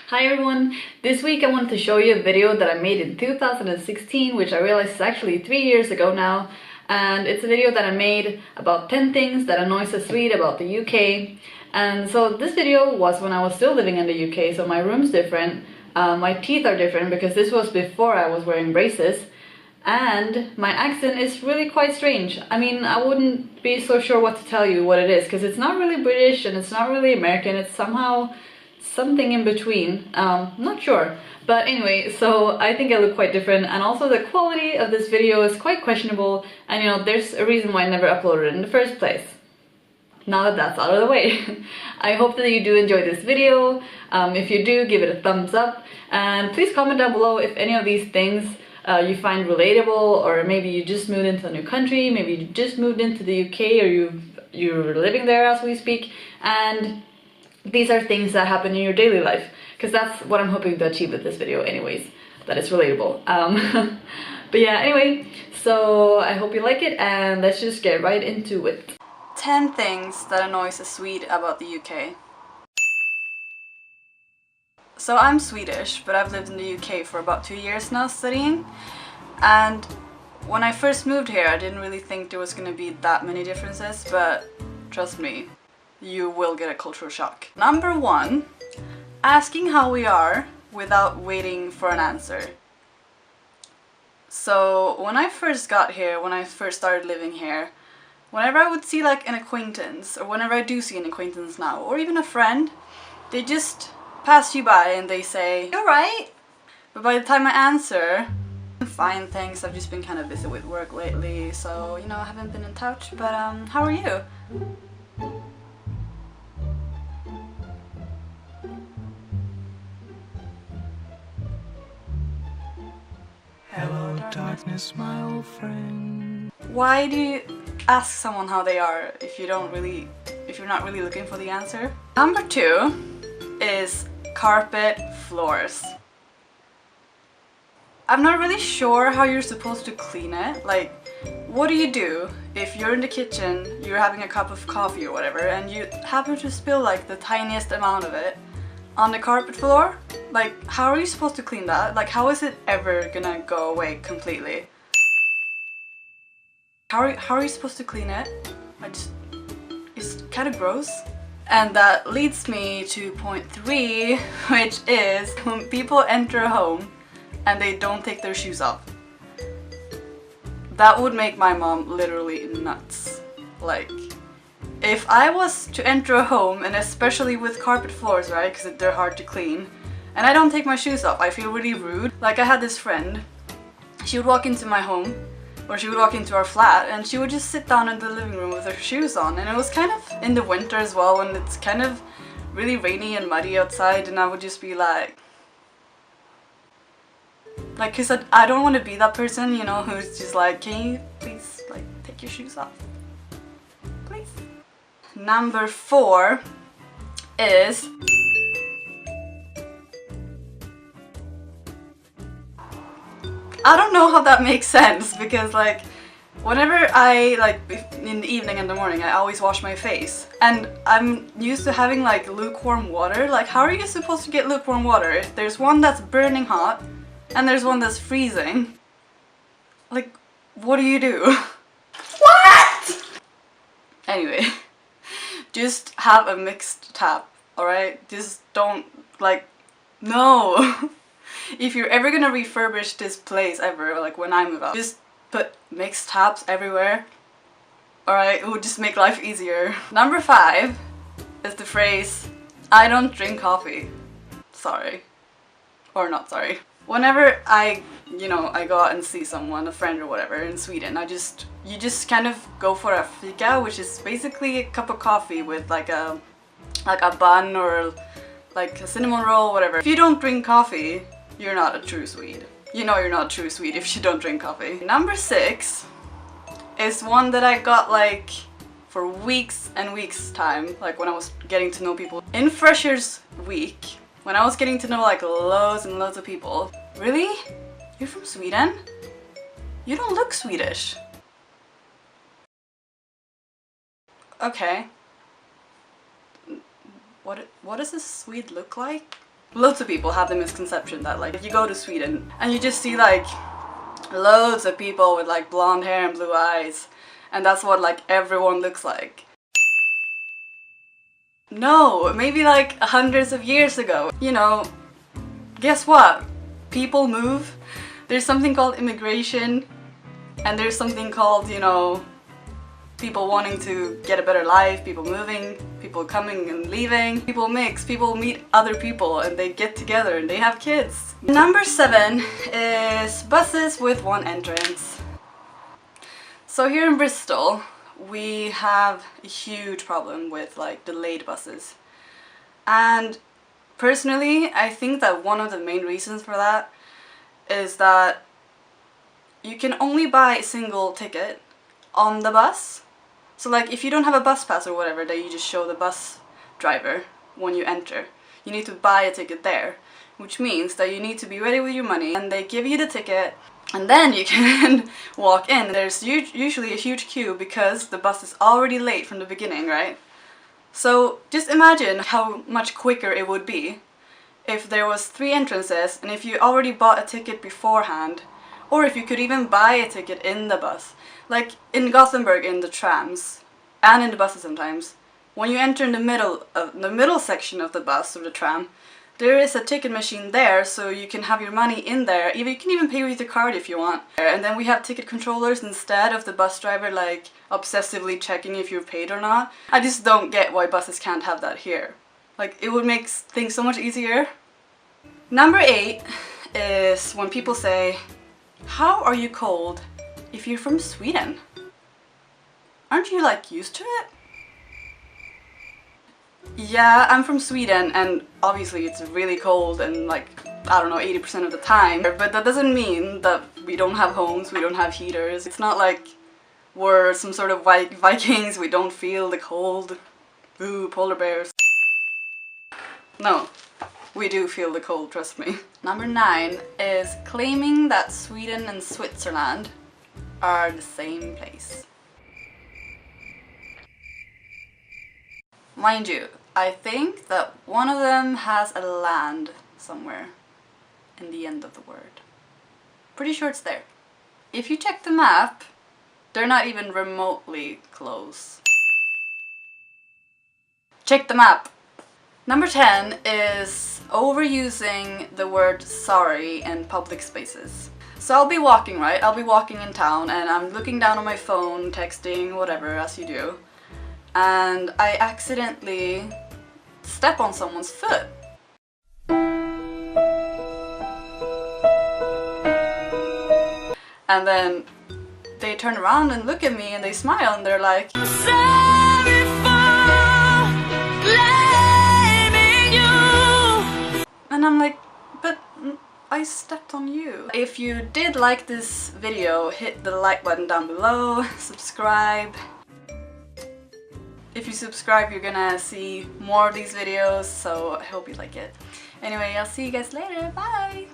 Hi everyone! This week I wanted to show you a video that I made in 2016, which I realized is actually 3 years ago now. And it's a video that I made about 10 things that annoys a Swede about the UK. And so this video was when I was still living in the UK, so my room's different. My teeth are different because this was before I was wearing braces. And my accent is really quite strange. I mean, I wouldn't be so sure what to tell you what it is, because it's not really British and it's not really American. It's somehow something in between. Not sure. But anyway, so I think I look quite different, and also the quality of this video is quite questionable, and you know, there's a reason why I never uploaded it in the first place. Now that that's out of the way. I hope that you do enjoy this video. If you do, give it a thumbs up, and please comment down below if any of these things you find relatable, or maybe you just moved into a new country, maybe you just moved into the UK, or you're living there as we speak, and these are things that happen in your daily life, because that's what I'm hoping to achieve with this video anyways, that it's relatable. But yeah, anyway, so I hope you like it, and let's just get right into it. 10 things that annoys a Swede about the UK. So I'm Swedish, but I've lived in the UK for about 2 years now studying, and when I first moved here I didn't really think there was gonna be that many differences, but trust me, you will get a cultural shock. Number 1, asking how we are without waiting for an answer. So when I first got here, when I first started living here, whenever I would see like an acquaintance, or whenever I do see an acquaintance now, or even a friend, they just pass you by and they say, "You alright?" But by the time I answer, fine, thanks, I've just been kind of busy with work lately, so you know, I haven't been in touch, but how are you? Hello darkness, my old friend. Why do you ask someone how they are if you're not really looking for the answer? Number 2 is carpet floors. I'm not really sure how you're supposed to clean it. Like, what do you do if you're in the kitchen, you're having a cup of coffee or whatever, and you happen to spill like the tiniest amount of it on the carpet floor? Like, how are you supposed to clean that? Like, how is it ever gonna go away completely? How are you supposed to clean it? It's kind of gross. And that leads me to point 3, which is when people enter a home and they don't take their shoes off. That would make my mom literally nuts. Like, if I was to enter a home, and especially with carpet floors, right, because they're hard to clean, and I don't take my shoes off, I feel really rude. Like, I had this friend, she would walk into my home, or she would walk into our flat, and she would just sit down in the living room with her shoes on, and it was kind of in the winter as well, when it's kind of really rainy and muddy outside, and I would just be like, cause I don't want to be that person, you know, who's just like, can you please, like, take your shoes off? Please. Number 4 is I don't know how that makes sense, because like whenever I in the evening and the morning, I always wash my face, and I'm used to having like lukewarm water. Like, how are you supposed to get lukewarm water if there's one that's burning hot and there's one that's freezing? Like, what do you do? What? Anyway, just have a mixed tap, alright? Just don't, like, no. If you're ever gonna refurbish this place ever, like when I move out, just put mixed taps everywhere. Alright, it would just make life easier. Number 5 is the phrase, "I don't drink coffee." Sorry. Or not sorry. Whenever I go out and see someone, a friend or whatever, in Sweden, you just kind of go for a fika, which is basically a cup of coffee with like a bun or like a cinnamon roll, whatever. If you don't drink coffee, you're not a true Swede. You know you're not a true Swede if you don't drink coffee. Number 6 is one that I got like for weeks and weeks time, like when I was getting to know people. In Freshers Week, when I was getting to know like loads and loads of people. Really? You're from Sweden? You don't look Swedish. Okay. What does a Swede look like? Loads of people have the misconception that like if you go to Sweden and you just see like loads of people with like blonde hair and blue eyes and that's what like everyone looks like. No, maybe like hundreds of years ago. You know, guess what? People move. There's something called immigration and there's something called, you know, people wanting to get a better life, people moving, people coming and leaving, people mix, people meet other people and they get together and they have kids. Number 7 is buses with one entrance. So here in Bristol, we have a huge problem with like delayed buses. And personally, I think that one of the main reasons for that is that you can only buy a single ticket on the bus. So like if you don't have a bus pass or whatever that you just show the bus driver when you enter, you need to buy a ticket there, which means that you need to be ready with your money and they give you the ticket and then you can walk in. There's usually a huge queue because the bus is already late from the beginning, right? So just imagine how much quicker it would be if there was 3 entrances and if you already bought a ticket beforehand, or if you could even buy a ticket in the bus. Like in Gothenburg in the trams and in the buses sometimes, when you enter in the middle section of the bus or the tram, there is a ticket machine there so you can have your money in there. You can even pay with your card if you want. And then we have ticket controllers instead of the bus driver like obsessively checking if you're paid or not. I just don't get why buses can't have that here. Like it would make things so much easier. Number 8 is when people say, "How are you cold if you're from Sweden? Aren't you like used to it?" Yeah, I'm from Sweden and obviously it's really cold and like, I don't know, 80% of the time. But that doesn't mean that we don't have homes, we don't have heaters. It's not like we're some sort of Vikings, we don't feel the cold. Ooh, polar bears. No, we do feel the cold, trust me. Number 9 is claiming that Sweden and Switzerland are the same place. Mind you, I think that one of them has a land somewhere in the end of the word. Pretty sure it's there. If you check the map, they're not even remotely close. Check the map! Number 10 is overusing the word sorry in public spaces. So I'll be walking, right? I'll be walking in town and I'm looking down on my phone, texting, whatever, as you do. And I accidentally step on someone's foot. And then they turn around and look at me and they smile and they're like, "I'm sorry for blaming you." And I'm like, but I stepped on you. If you did like this video, hit the like button down below, subscribe. If you subscribe, you're gonna see more of these videos, so I hope you like it. Anyway, I'll see you guys later. Bye!